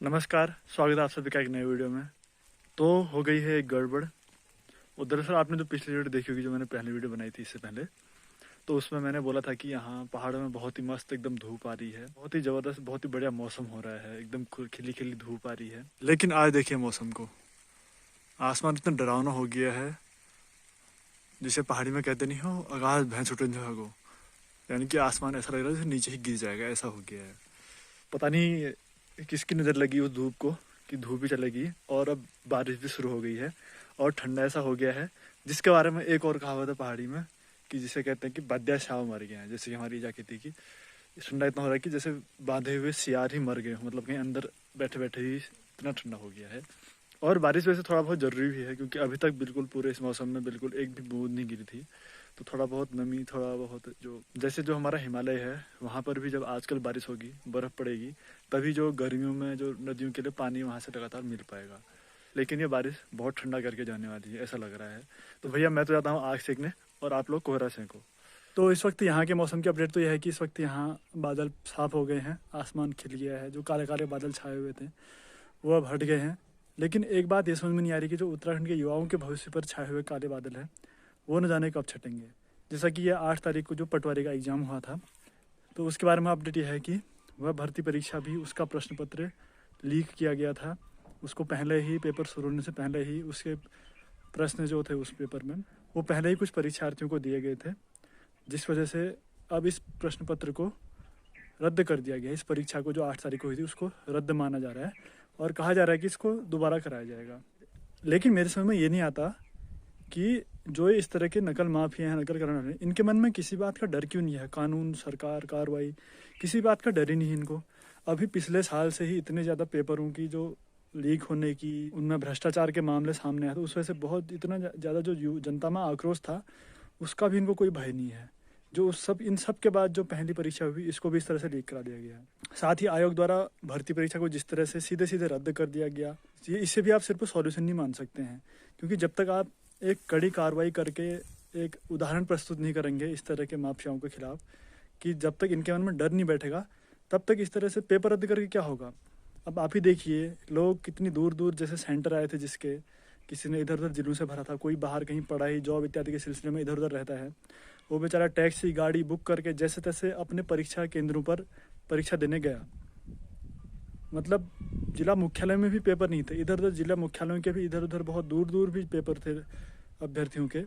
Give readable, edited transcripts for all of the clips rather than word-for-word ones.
नमस्कार, स्वागत है आप सभी का एक नए वीडियो में। तो हो गई है एक गड़बड़। और दरअसल आपने जो पिछली वीडियो देखी होगी, जो मैंने पहली वीडियो बनाई थी इससे पहले, तो उसमें मैंने बोला था कि यहाँ पहाड़ों में बहुत ही मस्त एकदम धूप आ रही है, बहुत ही ज़बरदस्त, बहुत ही बढ़िया मौसम हो रहा है, एकदम खिली खिली धूप आ रही है। लेकिन आज देखिए मौसम को, आसमान इतना डरावना हो गया है, जिसे पहाड़ी में कहते नहीं हो, आकाश भैंस उठन जागो, यानी कि आसमान ऐसा लग रहा है जैसे नीचे ही गिर जाएगा, ऐसा हो गया है। पता नहीं किसकी नज़र लगी उस धूप को कि धूप भी चलेगी, और अब बारिश भी शुरू हो गई है और ठंडा ऐसा हो गया है, जिसके बारे में एक और कहावत है पहाड़ी में कि जिसे कहते हैं कि बाद्या शाव मर गए हैं। जैसे कि हमारी जाके थी कि ठंडा इतना हो रहा है कि जैसे बांधे हुए सियार ही मर गए हो, मतलब कहीं अंदर बैठे बैठे ही इतना ठंडा हो गया है। और बारिश वैसे थोड़ा बहुत ज़रूरी भी है, क्योंकि अभी तक बिल्कुल पूरे इस मौसम में बिल्कुल एक भी बूंद नहीं गिरी थी। तो थोड़ा बहुत नमी, थोड़ा बहुत जो जैसे जो हमारा हिमालय है, वहाँ पर भी जब आजकल बारिश होगी, बर्फ़ पड़ेगी, तभी जो गर्मियों में जो नदियों के लिए पानी वहाँ से लगातार मिल पाएगा। लेकिन ये बारिश बहुत ठंडा करके जाने वाली है, ऐसा लग रहा है। तो भैया मैं तो जाता हूँ आग सेकने, और आप लोग कोहरा सेको। तो इस वक्त यहाँ के मौसम की अपडेट तो यह है कि इस वक्त यहाँ बादल साफ़ हो गए हैं, आसमान खिल गया है, जो काले काले बादल छाए हुए थे वो अब हट गए हैं। लेकिन एक बात ये समझ में नहीं आ रही कि जो उत्तराखंड के युवाओं के भविष्य पर छाए हुए काले बादल हैं, वो न जाने कब छटेंगे। जैसा कि ये 8 तारीख को जो पटवारी का एग्ज़ाम हुआ था, तो उसके बारे में अपडेट यह है कि वह भर्ती परीक्षा भी, उसका प्रश्न पत्र लीक किया गया था। उसको पहले ही, पेपर शुरू होने से पहले ही उसके प्रश्न जो थे उस पेपर में, वो पहले ही कुछ परीक्षार्थियों को दिए गए थे, जिस वजह से अब इस प्रश्न पत्र को रद्द कर दिया गया। इस परीक्षा को जो 8 तारीख को हुई थी उसको रद्द माना जा रहा है और कहा जा रहा है कि इसको दोबारा कराया जाएगा। लेकिन मेरे समझ में ये नहीं आता कि जो इस तरह के नकल माफिया हैं, नकल कराने वाले, इनके मन में किसी बात का डर क्यों नहीं है? कानून, सरकार, कार्रवाई, किसी बात का डर ही नहीं इनको। अभी पिछले साल से ही इतने ज़्यादा पेपरों की जो लीक होने की, उनमें भ्रष्टाचार के मामले सामने आए, तो उस वजह से बहुत इतना ज़्यादा जो जनता में आक्रोश था, उसका भी इनको कोई भय नहीं है। जो सब इन सब के बाद जो पहली परीक्षा हुई, इसको भी इस तरह से लीक करा दिया गया है। साथ ही आयोग द्वारा भर्ती परीक्षा को जिस तरह से सीधे सीधे रद्द कर दिया गया, ये इससे भी आप सिर्फ सॉल्यूशन नहीं मान सकते हैं, क्योंकि जब तक आप एक कड़ी कार्रवाई करके एक उदाहरण प्रस्तुत नहीं करेंगे इस तरह के माफियाओं के खिलाफ, कि जब तक इनके मन में डर नहीं बैठेगा, तब तक इस तरह से पेपर रद्द करके क्या होगा। अब आप ही देखिए, लोग कितनी दूर दूर जैसे सेंटर आए थे, जिसके किसी ने इधर उधर जिलों से भरा था, कोई बाहर कहीं पढ़ाई, जॉब इत्यादि के सिलसिले में इधर उधर रहता है, वो बेचारा टैक्सी गाड़ी बुक करके जैसे तैसे अपने परीक्षा केंद्रों पर परीक्षा देने गया। मतलब जिला मुख्यालय में भी पेपर नहीं थे, इधर उधर जिला मुख्यालयों के भी इधर उधर बहुत दूर दूर भी पेपर थे अभ्यर्थियों के।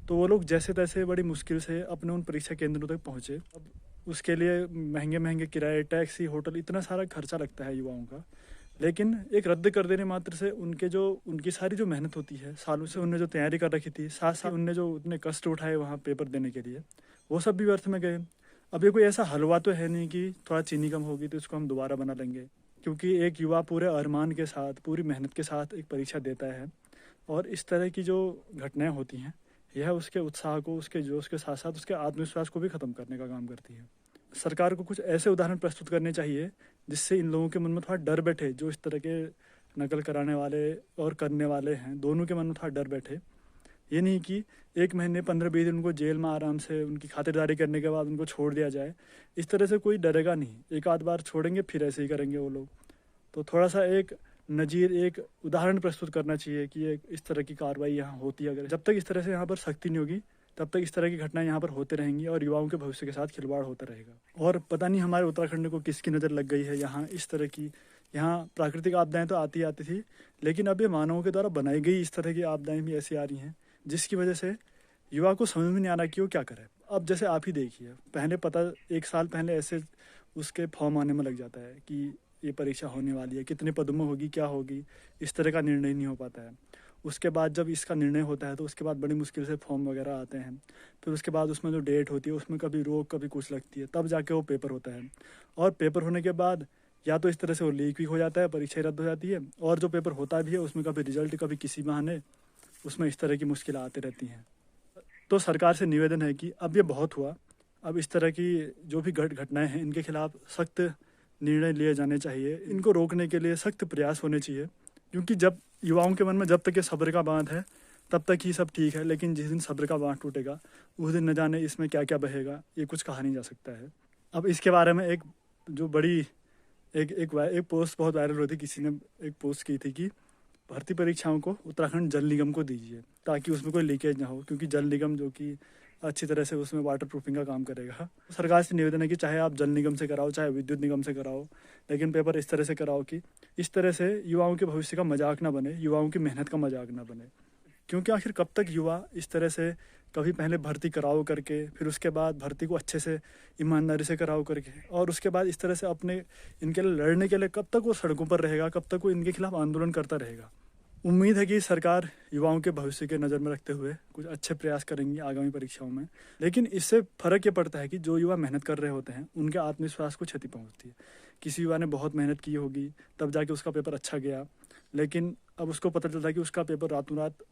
तो वो लोग जैसे तैसे बड़ी मुश्किल से अपने उन परीक्षा केंद्रों तक पहुँचे। अब उसके लिए महंगे महंगे किराए, टैक्सी, होटल, इतना सारा खर्चा लगता है युवाओं का। लेकिन एक रद्द कर देने मात्र से उनकी सारी जो मेहनत होती है, सालों से उनने जो तैयारी कर रखी थी, साथ साथ उनने जो उतने कष्ट उठाए वहाँ पेपर देने के लिए, वो सब भी व्यर्थ में गए। अब ये कोई ऐसा हलवा तो है नहीं कि थोड़ा चीनी कम होगी तो इसको हम दोबारा बना लेंगे, क्योंकि एक युवा पूरे अरमान के साथ, पूरी मेहनत के साथ एक परीक्षा देता है, और इस तरह की जो घटनाएं होती हैं, यह उसके उत्साह को, उसके जोश के साथ साथ उसके आत्मविश्वास को भी ख़त्म करने का काम करती है। सरकार को कुछ ऐसे उदाहरण प्रस्तुत करने चाहिए जिससे इन लोगों के मन में थोड़ा डर बैठे, जो इस तरह के नकल कराने वाले और करने वाले हैं, दोनों के मन में थोड़ा डर बैठे। ये नहीं कि 1 महीने 15-20 दिन उनको जेल में आराम से उनकी खातिरदारी करने के बाद उनको छोड़ दिया जाए। इस तरह से कोई डरेगा नहीं, एक आध बार छोड़ेंगे फिर ऐसे ही करेंगे वो लोग। तो थोड़ा सा एक नज़ीर, एक उदाहरण प्रस्तुत करना चाहिए कि ये इस तरह की कार्रवाई यहाँ होती है। अगर जब तक इस तरह से यहाँ पर सख्ती नहीं होगी, तब तक इस तरह की घटनाएं यहाँ पर होते रहेंगी और युवाओं के भविष्य के साथ खिलवाड़ होता रहेगा। और पता नहीं हमारे उत्तराखंड को किसकी नज़र लग गई है, यहाँ इस तरह की, यहाँ प्राकृतिक आपदाएं तो आती आती थी, लेकिन अब ये मानवों के द्वारा बनाई गई इस तरह की आपदाएं भी ऐसी आ रही हैं, जिसकी वजह से युवा को समझ में नहीं आ रहा कि वो क्या करे। अब जैसे आप ही देखिए, पहले पता 1 साल पहले ऐसे उसके फॉर्म आने में लग जाता है कि ये परीक्षा होने वाली है, कितने पदों में होगी, क्या होगी, इस तरह का निर्णय नहीं हो पाता है। उसके बाद जब इसका निर्णय होता है तो उसके बाद बड़ी मुश्किल से फॉर्म वगैरह आते हैं, फिर उसके बाद उसमें जो डेट होती है उसमें कभी रोक कभी कुछ लगती है, तब जाके वो पेपर होता है। और पेपर होने के बाद या तो इस तरह से वो लीक भी हो जाता है, परीक्षा रद्द हो जाती है, और जो पेपर होता भी है उसमें कभी रिजल्ट, कभी किसी बहाने उसमें इस तरह की मुश्किलें आती रहती हैं। तो सरकार से निवेदन है कि अब ये बहुत हुआ, अब इस तरह की जो भी घटनाएं हैं इनके खिलाफ सख्त निर्णय लिए जाने चाहिए, इनको रोकने के लिए सख्त प्रयास होने चाहिए। क्योंकि जब युवाओं के मन में जब तक ये सब्र का बांध है तब तक ही सब ठीक है, लेकिन जिस दिन सब्र का बांध टूटेगा उस दिन न जाने इसमें क्या क्या बहेगा, ये कुछ कहा नहीं जा सकता है। अब इसके बारे में एक जो बड़ी एक पोस्ट बहुत वायरल हुई थी, किसी ने एक पोस्ट की थी कि भर्ती परीक्षाओं को उत्तराखंड जल निगम को दीजिए ताकि उसमें कोई लीकेज ना हो, क्योंकि जल निगम जो कि अच्छी तरह से उसमें वाटर प्रूफिंग का काम करेगा। सरकार से निवेदन है कि चाहे आप जल निगम से कराओ चाहे विद्युत निगम से कराओ, लेकिन पेपर इस तरह से कराओ कि इस तरह से युवाओं के भविष्य का मजाक ना बने, युवाओं की मेहनत का मजाक ना बने। क्योंकि आखिर कब तक युवा इस तरह से कभी पहले भर्ती कराओ करके, फिर उसके बाद भर्ती को अच्छे से ईमानदारी से कराओ करके, और उसके बाद इस तरह से अपने इनके लिए लड़ने के लिए कब तक वो सड़कों पर रहेगा, कब तक वो इनके खिलाफ आंदोलन करता रहेगा। उम्मीद है कि सरकार युवाओं के भविष्य के नज़र में रखते हुए कुछ अच्छे प्रयास करेंगी आगामी परीक्षाओं में। लेकिन इससे फ़र्क ये पड़ता है कि जो युवा मेहनत कर रहे होते हैं उनके आत्मविश्वास को क्षति पहुंचती है। किसी युवा ने बहुत मेहनत की होगी तब जाके उसका पेपर अच्छा गया, लेकिन अब उसको पता चलता है कि उसका पेपर रातों रात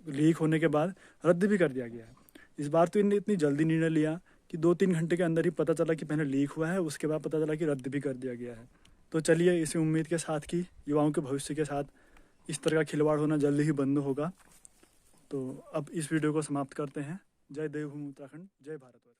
लीक होने के बाद रद्द भी कर दिया गया है। इस बार तो इनने इतनी जल्दी निर्णय लिया कि 2-3 घंटे के अंदर ही पता चला कि पहले लीक हुआ है, उसके बाद पता चला कि रद्द भी कर दिया गया है। तो चलिए इसी उम्मीद के साथ कि युवाओं के भविष्य के साथ इस तरह का खिलवाड़ होना जल्दी ही बंद होगा। तो अब इस वीडियो को समाप्त करते हैं। जय देवभूमि उत्तराखंड, जय भारत।